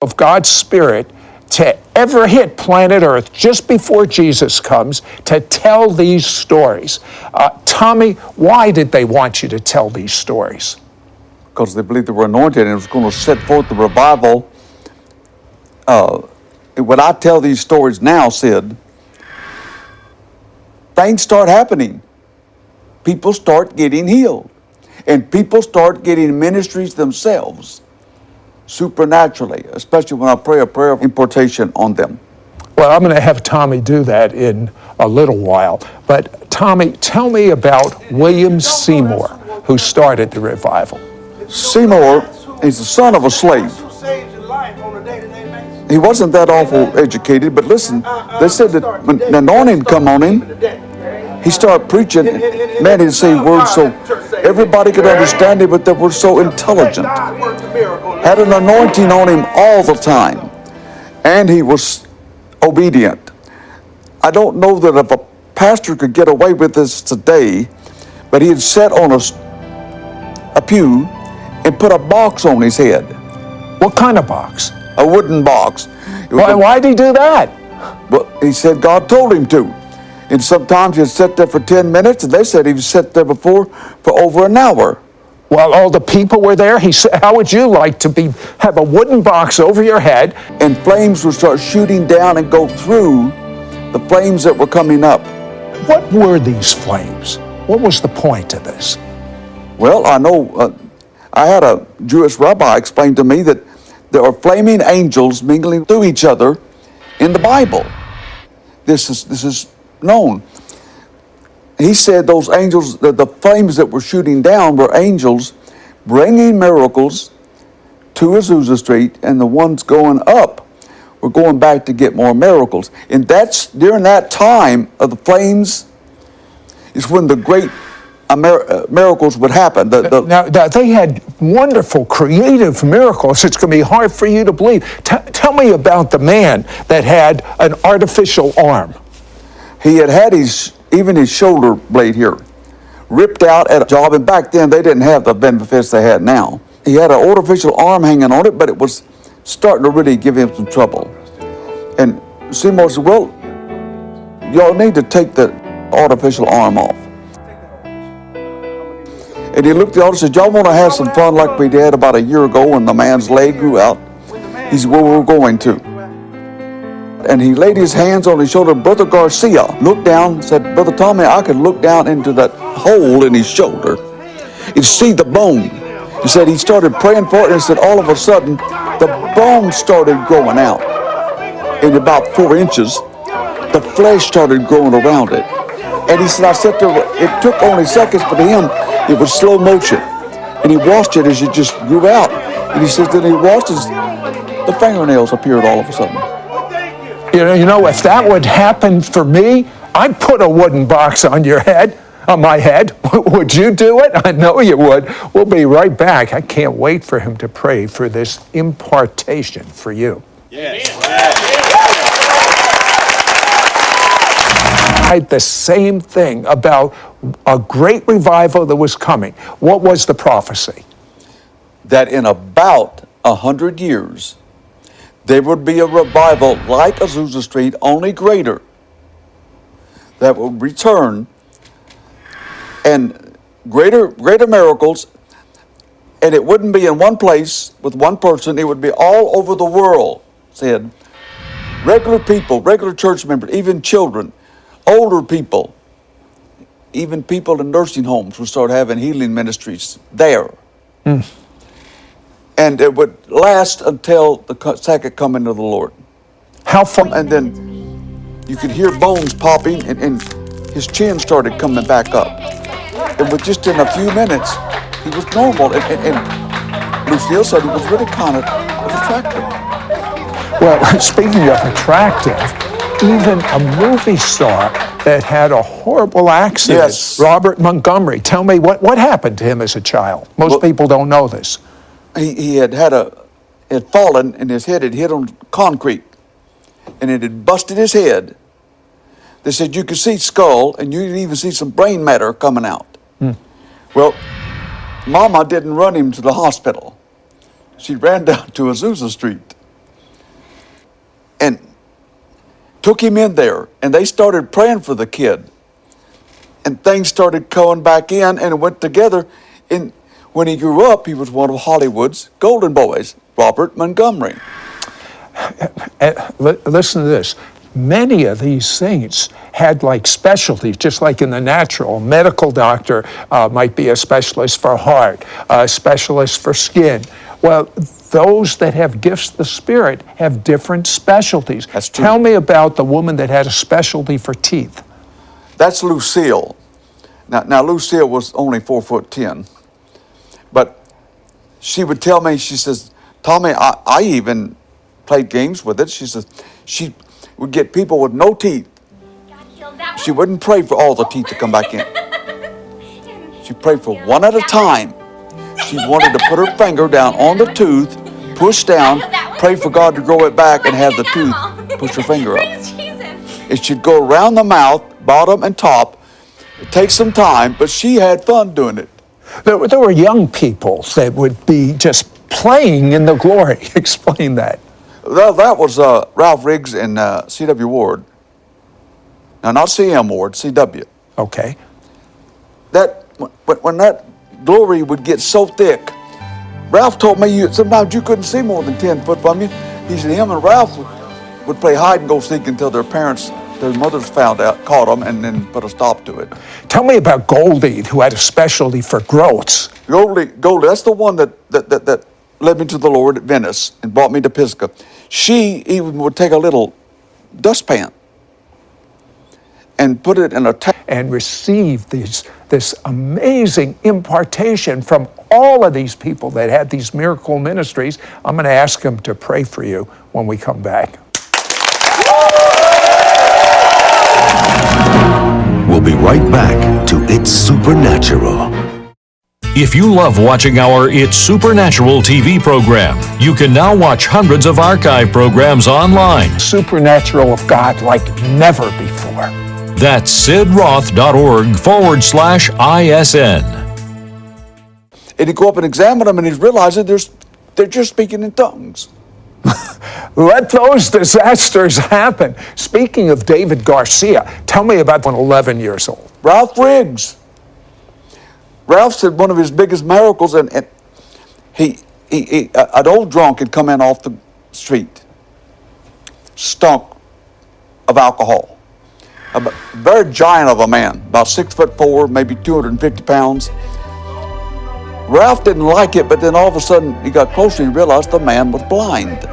of God's Spirit to ever hit planet Earth just before Jesus comes to tell these stories. Tommy, why did they want you to tell these stories? Because they believed they were anointed and it was going to set forth the revival. When I tell these stories now, Sid, things start happening. People start getting healed. And people start getting ministries themselves, supernaturally, especially when I pray a prayer of impartation on them. Well, I'm going to have Tommy do that in a little while. But Tommy, tell me about William Seymour, who started the revival. Seymour is the son of a slave. He wasn't that awful educated, but listen, they said that when the anointing come on him, he started preaching, man, he'd say words so everybody could understand it, but they were so intelligent. Had an anointing on him all the time, and he was obedient. I don't know that if a pastor could get away with this today, but he had sat on a pew and put a box on his head. What kind of box? A wooden box. Why'd he do that? Well, he said God told him to. And sometimes he'd sit there for 10 minutes, and they said he was sat there before for over an hour. While all the people were there, he said, how would you like to have a wooden box over your head? And flames would start shooting down and go through the flames that were coming up. What were these flames? What was the point of this? Well, I know, I had a Jewish rabbi explain to me that there are flaming angels mingling through each other in the Bible. This is known. He said those angels, the flames that were shooting down were angels bringing miracles to Azusa Street, and the ones going up were going back to get more miracles. And that's during that time of the flames is when the great miracles would happen. Now, they had wonderful, creative miracles. It's going to be hard for you to believe. Tell me about the man that had an artificial arm. He had even his shoulder blade here ripped out at a job, and back then they didn't have the benefits they had now. He had an artificial arm hanging on it, but it was starting to really give him some trouble. And Seymour said, well, y'all need to take the artificial arm off. And he looked at the audience and said, y'all want to have some fun like we did about a year ago when the man's leg grew out? He said, well, we're going to. And he laid his hands on his shoulder. Brother Garcia looked down and said, Brother Tommy, I could look down into that hole in his shoulder and see the bone. He said he started praying for it, and said all of a sudden the bone started growing out in about 4 inches. The flesh started growing around it. And he said, I sat there, it took only seconds, but to him, it was slow motion. And he watched it as it just grew out. And he says that he watched as the fingernails appeared all of a sudden. You know, if that would happen for me, I'd put a wooden box on my head. Would you do it? I know you would. We'll be right back. I can't wait for him to pray for this impartation for you. Yes. The same thing about a great revival that was coming. What was the prophecy? That in about 100 years, there would be a revival like Azusa Street, only greater, that would return, and greater miracles, and it wouldn't be in one place with one person, it would be all over the world, said. Regular people, regular church members, even children, older people, even people in nursing homes would start having healing ministries there. And it would last until the second coming of the Lord. How far? And then you could hear bones popping, and his chin started coming back up. And with just in a few minutes, he was normal. And Lucille said he was really kind of attractive. Well, speaking of attractive, even a movie star that had a horrible accident, yes. Robert Montgomery. Tell me, what happened to him as a child? Most people don't know this. He had fallen, and his head had hit on concrete, and it had busted his head. They said you could see skull, and you could even see some brain matter coming out. Well, Mama didn't run him to the hospital. She ran down to Azusa Street, took him in there, and they started praying for the kid. And things started going back in, and it went together. And when he grew up, he was one of Hollywood's golden boys, Robert Montgomery. Listen to this. Many of these saints had like specialties, just like in the natural. A medical doctor might be a specialist for heart, a specialist for skin. Well, those that have gifts of the Spirit have different specialties. That's true. Tell me about the woman that had a specialty for teeth. That's Lucille. Now Lucille was only 4'10", but she would tell me, she says, Tommy, I even played games with it. She says she would get people with no teeth. She wouldn't pray for all the teeth to come back in. She prayed for one at a time. She wanted to put her finger down on the tooth, push down, pray for God to grow it back, and have the tooth push her finger up. It should go around the mouth, bottom and top. It takes some time, but she had fun doing it. There were young people that would be just playing in the glory. Explain that. Well, that was Ralph Riggs and C.W. Ward. Now, not C.M. Ward, C.W. Okay. That when that glory would get so thick, Ralph told me sometimes you couldn't see more than 10 foot from you. He said him and Ralph would play hide and go seek until their mothers found out, caught them, and then put a stop to it. Tell me about Goldie, who had a specialty for growths. Goldie, that's the one that led me to the Lord at Venice and brought me to Pisgah. She even would take a little dustpan and put it in a tank and receive this amazing impartation from all of these people that had these miracle ministries. I'm going to ask them to pray for you when we come back. We'll be right back to It's Supernatural. If you love watching our It's Supernatural TV program, you can now watch hundreds of archive programs online. Supernatural of God like never before. That's sidroth.org/ISN. and he'd go up and examine them, and he'd realize that they're just speaking in tongues. Let those disasters happen. Speaking of David Garcia, tell me about when 11 years old. Ralph Riggs. Ralph said one of his biggest miracles, and an old drunk had come in off the street, stunk of alcohol. A very giant of a man, about 6'4", maybe 250 pounds. Ralph didn't like it, but then all of a sudden he got closer and he realized the man was blind.